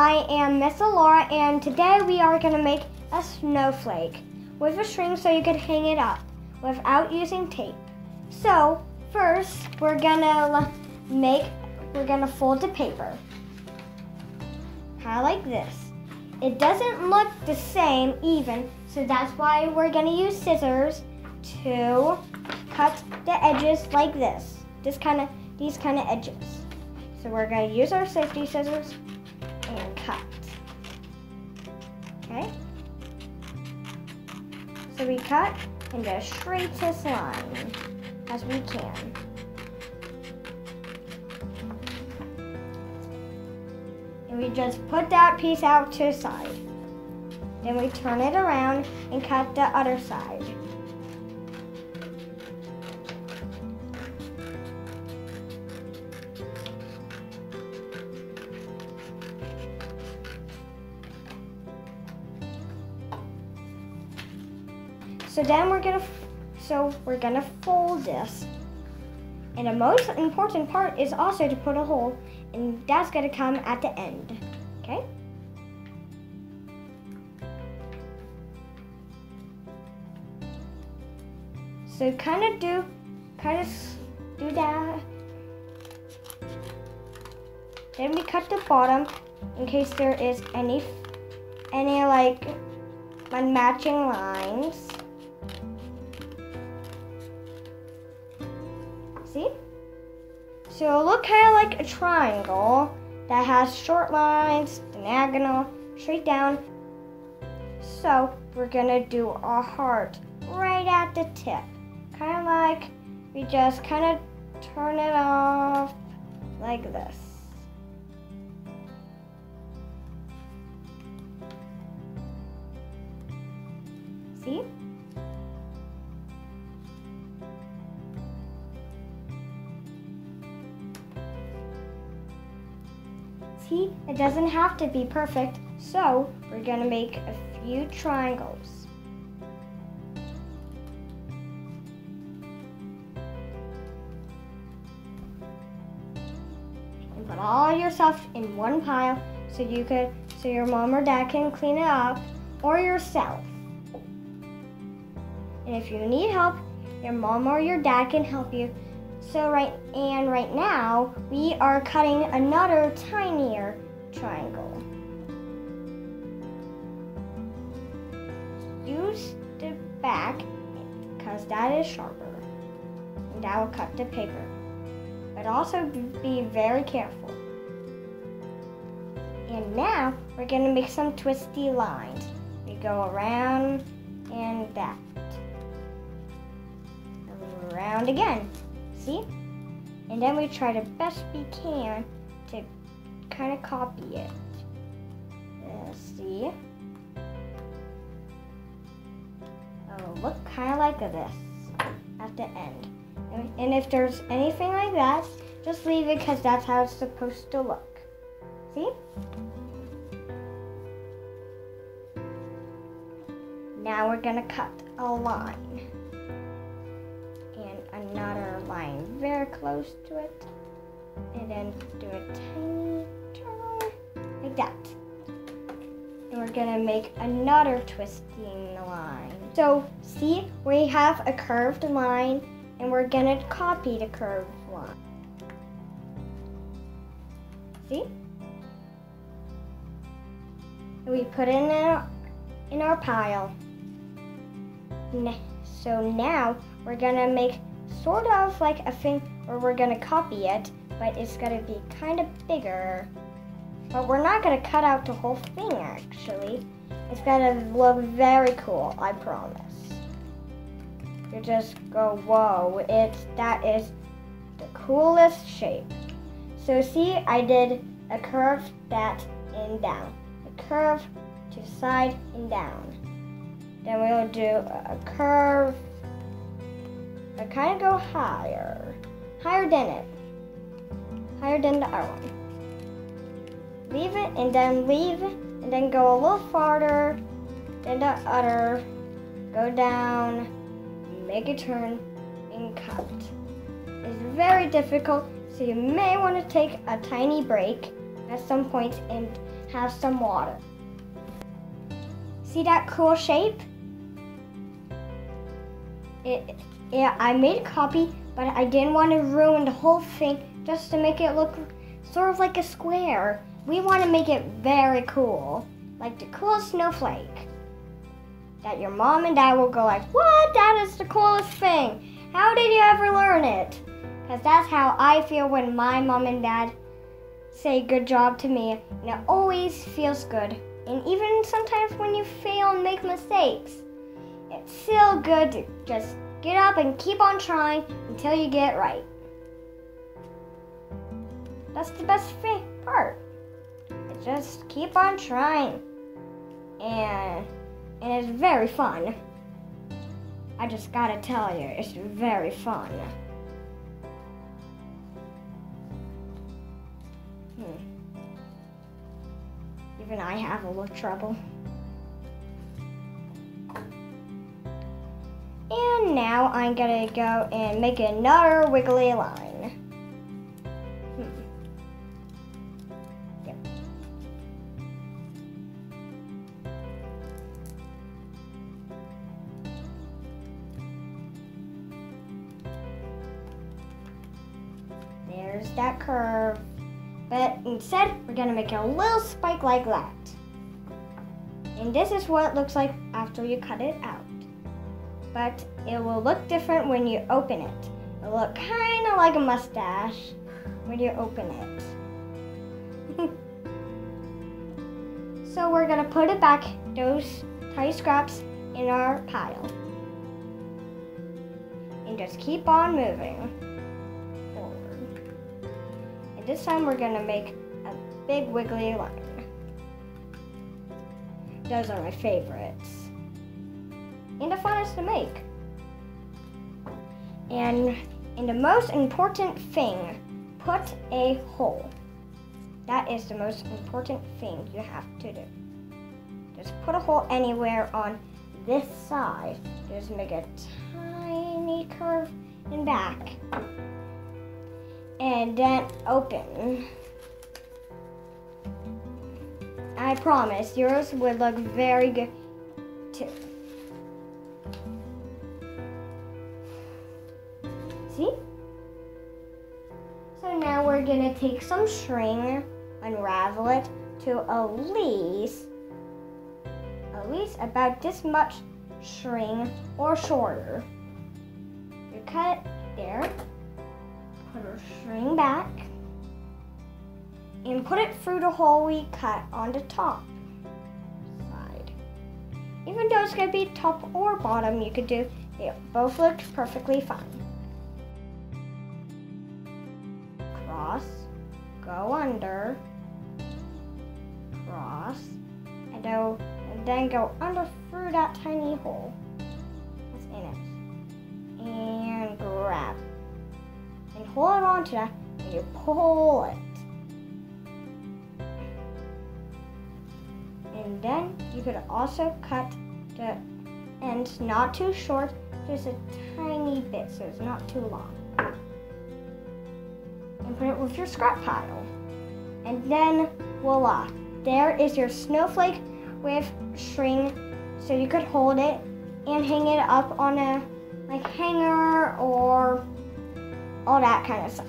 I am Miss Laura, and today we are going to make a snowflake with a string so you could hang it up without using tape. So first we're gonna fold the paper, kind of like this. It doesn't look the same even, so that's why we're gonna use scissors to cut the edges like this. These kind of edges. So we're gonna use our safety scissors and cut. Okay. So we cut in the straightest line as we can. And we just put that piece out to the side. Then we turn it around and cut the other side. So then we're gonna fold this. And the most important part is also to put a hole, and that's gonna come at the end, okay? So kind of do that. Then we cut the bottom in case there is any like unmatching lines. See? So it'll look kind of like a triangle that has short lines, diagonal, straight down. So we're gonna do a heart right at the tip. Kind of like we just kind of turn it off like this. See? See, it doesn't have to be perfect, so we're gonna make a few triangles. And put all your stuff in one pile so your mom or dad can clean it up, or yourself. And if you need help, your mom or your dad can help you. So right now, we are cutting another tinier triangle. Use the back because that is sharper, and that will cut the paper. But also be very careful. And now we're gonna make some twisty lines. We go around and back. Around again. See? And then we try the best we can to kind of copy it. See? It'll look kind of like this at the end. And if there's anything like that, just leave it because that's how it's supposed to look. See? Now we're gonna cut a line. Another line very close to it, and then do a tiny turn like that. And we're gonna make another twisting line. So see, we have a curved line, and we're gonna copy the curved line. See? And we put it in our pile. So now we're gonna make sort of like a thing where we're gonna copy it, but it's gonna be kind of bigger. But we're not gonna cut out the whole thing actually. It's gonna look very cool, I promise. You just go, whoa, that is the coolest shape. So see, I did a curve that and down, a curve to side and down. Then we'll do a curve. I kind of go higher than the other one. Leave it and then go a little farther than the other. Go down, make a turn, and cut. It's very difficult, so you may want to take a tiny break at some point and have some water. See that cool shape? Yeah, I made a copy, but I didn't want to ruin the whole thing just to make it look sort of like a square. We want to make it very cool, like the coolest snowflake. That your mom and dad will go like, what? That is the coolest thing. How did you ever learn it? Because that's how I feel when my mom and dad say good job to me, and it always feels good. And even sometimes when you fail and make mistakes, it's still good to just get up and keep on trying until you get it right. That's the best part. Just keep on trying. And it's very fun. I just gotta tell you, it's very fun. Even I have a little trouble. And now I'm gonna go and make another wiggly line. Yep. There's that curve. But instead, we're gonna make a little spike like that. And this is what it looks like after you cut it out. But it will look different when you open it. It'll look kind of like a mustache when you open it. So we're gonna put it back, those tiny scraps, in our pile. And just keep on moving. This time we're gonna make a big wiggly line. Those are my favorites. And the funnest to make. And the most important thing, put a hole. That is the most important thing you have to do. Just put a hole anywhere on this side. Just make a tiny curve in back. And then open. I promise yours would look very good too. See? So now we're gonna take some string, unravel it to at least about this much string or shorter. You cut it there. Put our string back and put it through the hole we cut on the top side. Even though it's going to be top or bottom, you could do, they both look perfectly fine. Cross, go under, cross, and then go under through that tiny hole that's in it. And grab. And hold on to that and you pull it. And then you could also cut the ends not too short, just a tiny bit so it's not too long. And put it with your scrap pile. And then voila, there is your snowflake with string so you could hold it and hang it up on a hanger or all that kind of stuff.